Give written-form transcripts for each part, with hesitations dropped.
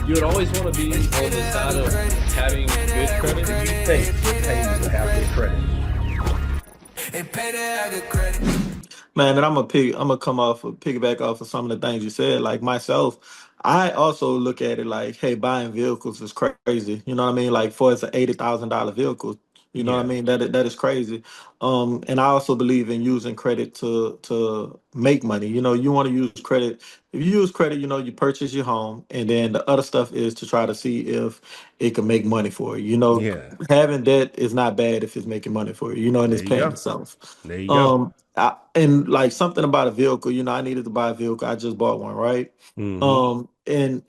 you would always want to be on the side of having good credit. Do you think it pays to have good credit? Man, and I'm gonna come off of piggyback off of some of the things you said. Like myself, I also look at it like, hey, buying vehicles is crazy. You know what I mean? Like for it's an $80,000 vehicle. You know what I Yeah. mean? That is crazy. And I also believe in using credit to make money. You know, you want to use credit. If you use credit, you know, you purchase your home, and then the other stuff is to try to see if it can make money for you. You know, Yeah. having debt is not bad if it's making money for you. You know, and There it's you paying go. itself. There you go. And like something about a vehicle, you know, I needed to buy a vehicle. I just bought one, right? Mm-hmm.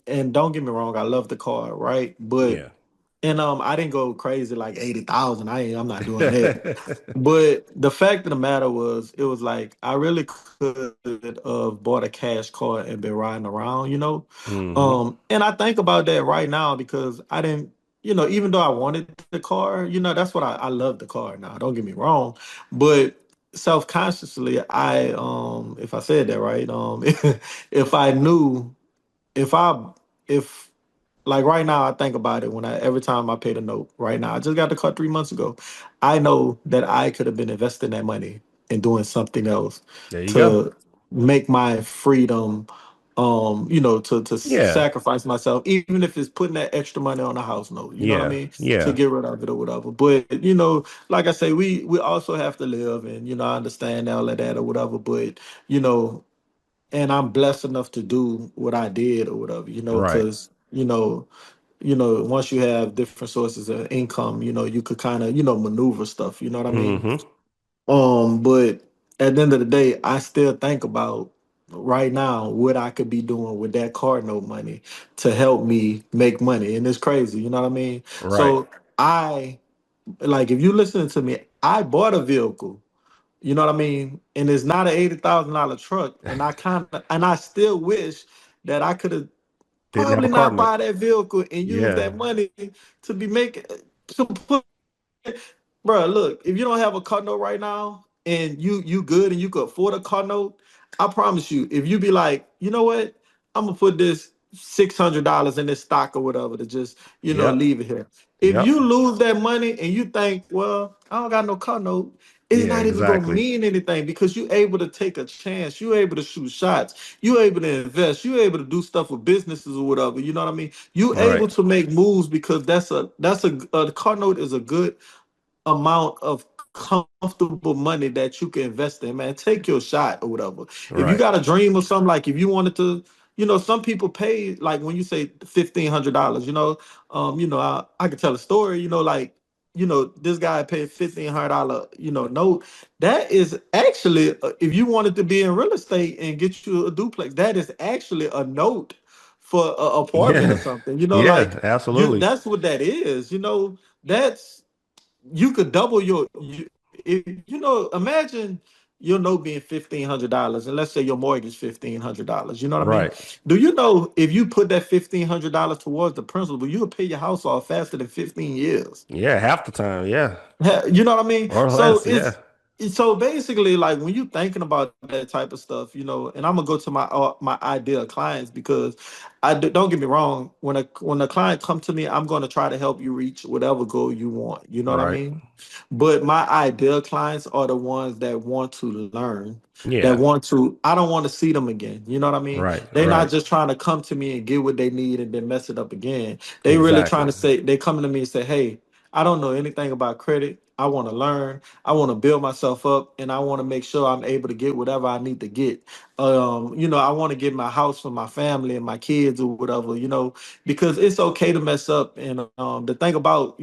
And don't get me wrong, I love the car, right? But Yeah. and I didn't go crazy like 80,000. I'm not doing that. But the fact of the matter was, it was like I really could have bought a cash car and been riding around, you know. Mm-hmm. And I think about that right now because I didn't, you know, even though I wanted the car, you know, that's what I love the car now. Don't get me wrong, but self-consciously, if I said that right, if I knew, if I, if like right now, I think about it when every time I paid a note. Right now, I just got the car 3 months ago. I know that I could have been investing that money and doing something else There you go. to make my freedom. You know, to Yeah. sacrifice myself, even if it's putting that extra money on a house note. You know what I Yeah. mean? To Yeah. get rid of it or whatever. But you know, like I say, we also have to live, and you know, I understand all of that or whatever. But you know, and I'm blessed enough to do what I did or whatever. You know, Right. because once you have different sources of income, you know, you could kind of, maneuver stuff, you know what I mean? Mm-hmm. But at the end of the day, I still think about right now what I could be doing with that card note money to help me make money. And it's crazy, you know what I mean? Right. So I like if you listening to me, I bought a vehicle, you know what I mean? And it's not an $80,000 truck. And I still wish that I could have Didn't have probably a car not note. buy that vehicle and use Yeah. that money to be making to put. Bro, look, if you don't have a car note right now and you good and you could afford a car note, I promise you, if you be like, you know what, I'm gonna put this $600 in this stock or whatever to just Yep. leave it here. If Yep. you lose that money and you think, well, I don't got no car note, it's Yeah, not even gonna exactly. mean anything because you able to take a chance, you able to shoot shots, you able to invest, you able to do stuff with businesses or whatever. You know what I mean? You Right. able to make moves because a car note is a good amount of comfortable money that you can invest in, man. Take your shot or whatever. If you Right. got a dream or something, like if you wanted to, some people pay like when you say $1,500, I could tell a story, like, this guy paid $1,500, note. That is actually, if you wanted to be in real estate and get you a duplex, that is actually a note for an apartment or Yeah. something, Yeah, like absolutely. that's what that is, that's you could double if imagine your note being $1,500 and let's say your mortgage $1,500. You know what I mean? Right. Do you know if you put that $1,500 towards the principal, you'll pay your house off faster than 15 years? Yeah, half the time. Yeah. You know what I mean? Or So less. Yeah. so basically, like when you thinking about that type of stuff, and I'm gonna go to my ideal clients because don't get me wrong, when a client come to me, I'm gonna try to help you reach whatever goal you want. You know what I Right. mean? But my ideal clients are the ones that want to learn, that Yeah. want to. I don't want to see them again. You know what I mean? Right. They're not Right. just trying to come to me and get what they need and then mess it up again. They really trying Exactly. to say they coming to me and say, "Hey, I don't know anything about credit. I want to learn. I want to build myself up, and I want to make sure I'm able to get whatever I need to get. I want to get my house for my family and my kids or whatever. Because it's okay to mess up. And the thing about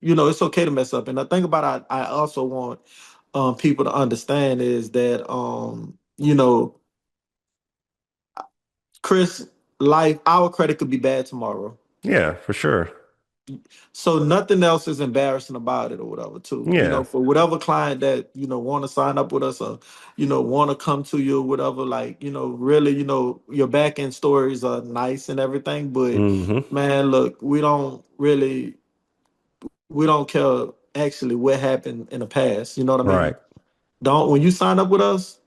it's okay to mess up. And the thing about I also want people to understand is that Chris, life, our credit could be bad tomorrow. Yeah, for sure. So nothing else is embarrassing about it or whatever too. Yeah. For whatever client that, want to sign up with us or, want to come to you or whatever, like, really, your back end stories are nice and everything. But Mm-hmm. man, look, we don't care actually what happened in the past. You know what I Right. mean? Don't When you sign up with us,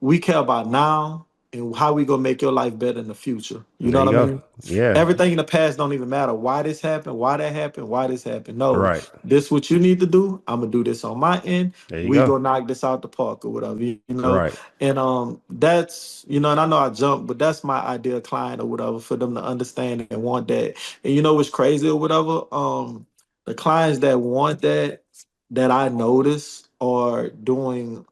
we care about now and how we gonna make your life better in the future. You know There what you I go. mean? Yeah. Everything in the past don't even matter. Why this happened, why that happened, why this happened. No, Right. this what you need to do. I'm gonna do this on my end. There you We go. go knock this out the park or whatever, you know. Right. And that's, you know, and I know I jumped, but that's my ideal client or whatever for them to understand and want that. And you know what's crazy or whatever? The clients that want that I notice are doing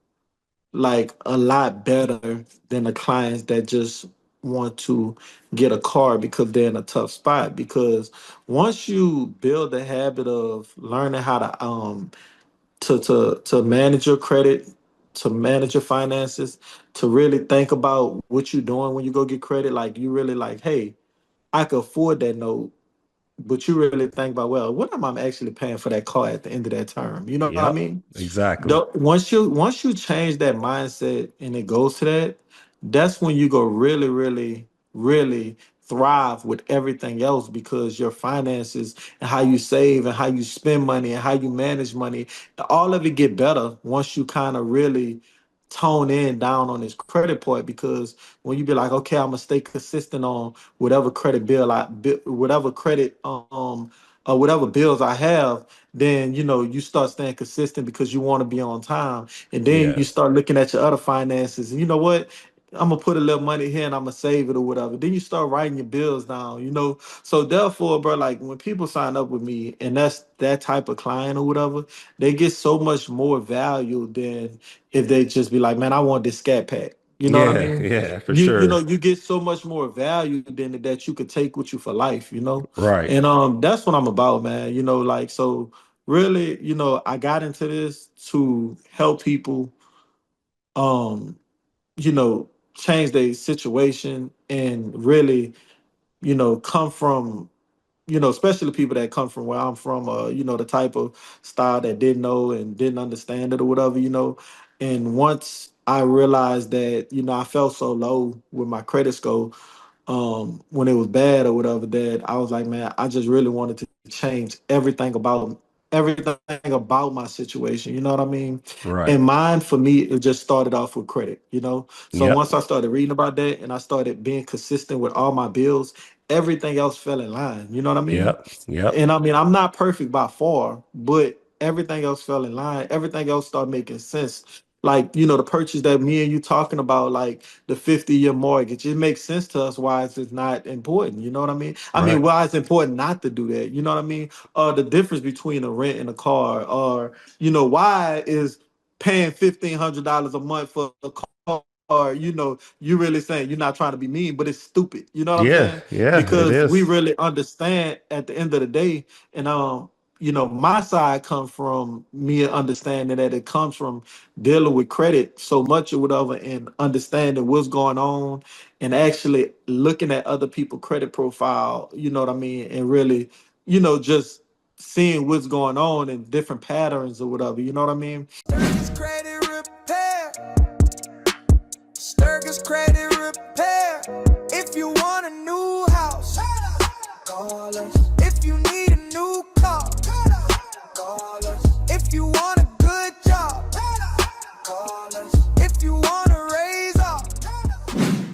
like a lot better than the clients that just want to get a car because they're in a tough spot. Because once you build the habit of learning how to manage your credit, to manage your finances, to really think about what you're doing when you go get credit, like you really like, hey, I could afford that note, but you really think about, well, what am I actually paying for that car at the end of that term? You know what I Yep. mean? Exactly. Once you change that mindset and it goes to that, that's when you go really, really, really thrive with everything else because your finances and how you save and how you spend money and how you manage money, all of it get better once you kind of really tone in down on this credit part. Because when you be like, okay, I'm gonna stay consistent on whatever credit bill whatever credit whatever bills I have, then you know you start staying consistent because you want to be on time, and then Yeah. you start looking at your other finances, and you know what, I'm gonna put a little money here and I'm gonna save it or whatever. Then you start writing your bills down, you know. So therefore, bro, like when people sign up with me and that's that type of client or whatever, they get so much more value than if they just be like, man, I want this scat pack. You know what I Yeah. mean? Yeah. For You know sure. you get so much more value than that you could take with you for life, you know. Right. And that's what I'm about, man. You know, like so really, you know, I got into this to help people um, you know, change their situation and really, you know, come from, you know, especially people that come from where I'm from, you know, the type of style that didn't know and didn't understand it or whatever, you know. And once I realized that, you know, I felt so low with my credit score, when it was bad or whatever, that I was like, man, I just really wanted to change everything about my situation. You know what I mean? Right. And mine for me, it just started off with credit, you know. So Yep. once I started reading about that and I started being consistent with all my bills, everything else fell in line. You know what I mean? Yep. Yep. And I mean, I'm not perfect by far, but everything else fell in line. Everything else started making sense. Like, you know, the purchase that me and you talking about, like the 50-year mortgage, it makes sense to us why it's not important. You know what I mean? I mean, Right. why it's important not to do that. You know what I mean? The difference between a rent and a car, or, you know, why is paying $1,500 a month for a car, or, you know, you really saying you're not trying to be mean, but it's stupid. You know what I'm Yeah. saying? Yeah. It Because we is. really understand at the end of the day, and you know, my side comes from me understanding that it comes from dealing with credit so much or whatever, and understanding what's going on, and actually looking at other people's credit profile, you know what I mean, and really, you know, just seeing what's going on and different patterns or whatever, you know what I mean? Sturgis Credit Repair. Sturgis Credit Repair. If you want a new house, call us.